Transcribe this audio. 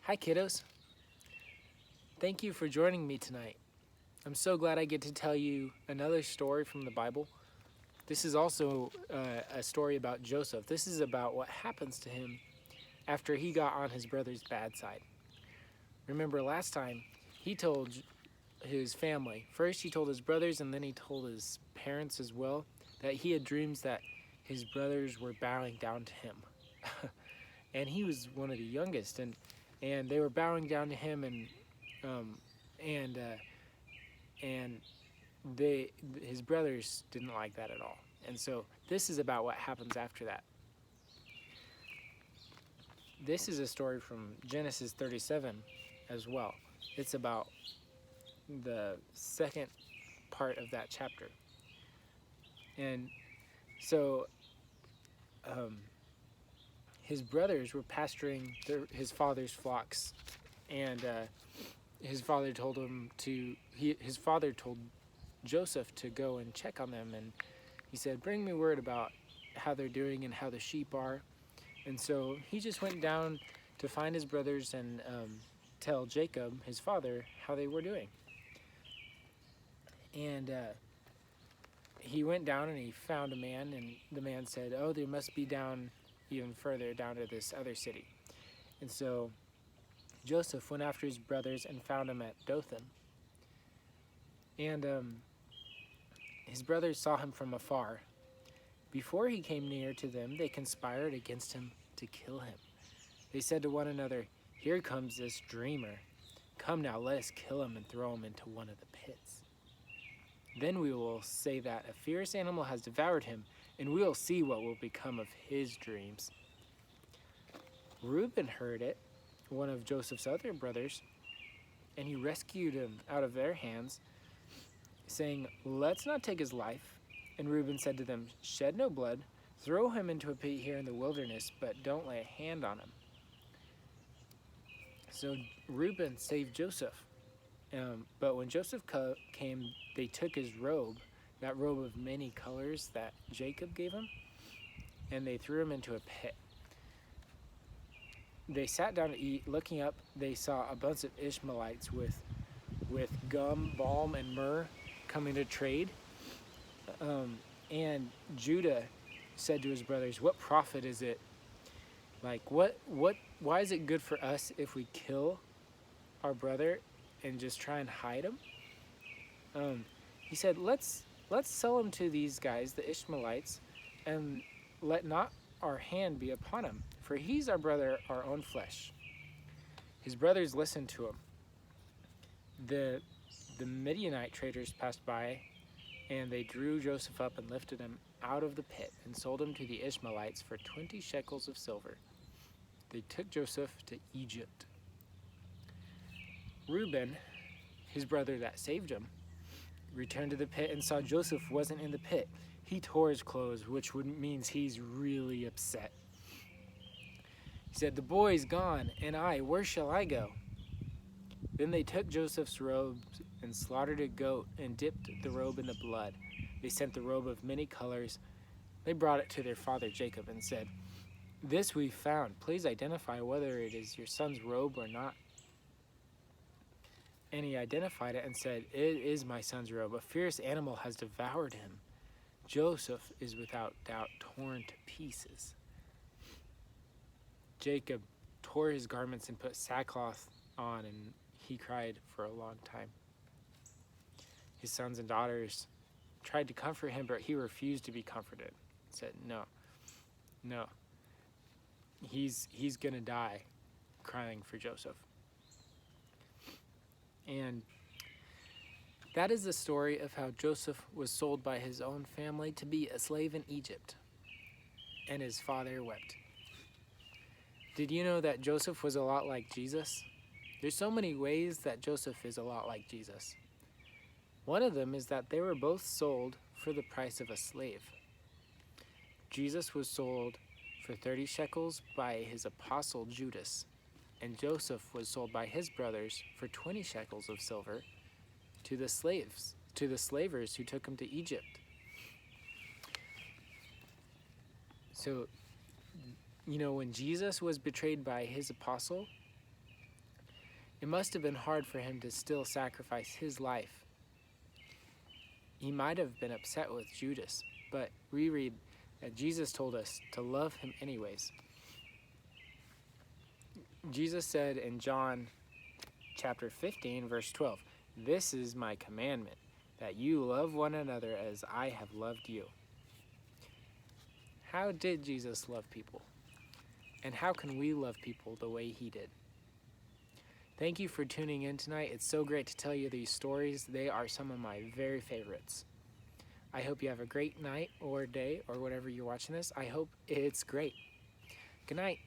Hi, kiddos. Thank you for joining me tonight. I'm so glad I get to tell you another story from the Bible. This is also a story about Joseph. This is about what happens to him after he got on his brother's bad side. Remember last time, he told his family, first he told his brothers and then he told his parents as well, that he had dreams that his brothers were bowing down to him. And he was one of the youngest, and they were bowing down to him, and his brothers didn't like that at all. And so this is about what happens after that. This is a story from Genesis 37 as well. It's about the second part of that chapter. And so his brothers were pasturing his father's flocks, and his father told Joseph to go and check on them, and he said, "Bring me word about how they're doing and how the sheep are." And so he just went down to find his brothers and tell Jacob, his father, how they were doing. And he went down and he found a man, and the man said, "Oh, they must be down even further, down to this other city." And so Joseph went after his brothers and found them at Dothan. And his brothers saw him from afar. Before he came near to them, they conspired against him to kill him. They said to one another, "Here comes this dreamer. Come now, let us kill him and throw him into one of the pits. Then we will say that a fierce animal has devoured him, and we will see what will become of his dreams." Reuben heard it, one of Joseph's other brothers, and he rescued him out of their hands, saying, "Let's not take his life." And Reuben said to them, "Shed no blood. Throw him into a pit here in the wilderness, but don't lay a hand on him." So Reuben saved Joseph. But when Joseph came, they took his robe, that robe of many colors that Jacob gave him, and they threw him into a pit. They sat down to eat. Looking up, they saw a bunch of Ishmaelites with gum, balm, and myrrh coming to trade. And Judah said to his brothers, "What profit is it? Why is it good for us if we kill our brother and just try and hide him?" He said, let's sell him to these guys, the Ishmaelites, and let not our hand be upon him, for he's our brother, our own flesh. His brothers listened to him. The Midianite traders passed by, and they drew Joseph up and lifted him out of the pit and sold him to the Ishmaelites for 20 shekels of silver. They took Joseph to Egypt. Reuben, his brother that saved him, returned to the pit and saw Joseph wasn't in the pit. He tore his clothes, which means he's really upset. He said, "The boy's gone, and where shall I go?" Then they took Joseph's robes and slaughtered a goat and dipped the robe in the blood. They sent the robe of many colors. They brought it to their father Jacob and said, "This we found. Please identify whether it is your son's robe or not." And he identified it and said, "It is my son's robe. A fierce animal has devoured him. Joseph is without doubt torn to pieces." Jacob tore his garments and put sackcloth on, and he cried for a long time. His sons and daughters tried to comfort him, but he refused to be comforted. He said, No, he's gonna die," crying for Joseph. And that is the story of how Joseph was sold by his own family to be a slave in Egypt, and his father wept. Did you know that Joseph was a lot like Jesus? There's so many ways that Joseph is a lot like Jesus. One of them is that they were both sold for the price of a slave. Jesus was sold for 30 shekels by his apostle Judas, and Joseph was sold by his brothers for 20 shekels of silver to the slavers who took him to Egypt. So, when Jesus was betrayed by his apostle, It must have been hard for him to still sacrifice his life. He might have been upset with Judas, but we read that Jesus told us to love him anyways. Jesus said in John chapter 15, verse 12, "This is my commandment, that you love one another as I have loved you." How did Jesus love people? And how can we love people the way he did? Thank you for tuning in tonight. It's so great to tell you these stories. They are some of my very favorites. I hope you have a great night or day or whatever you're watching this. I hope it's great. Good night.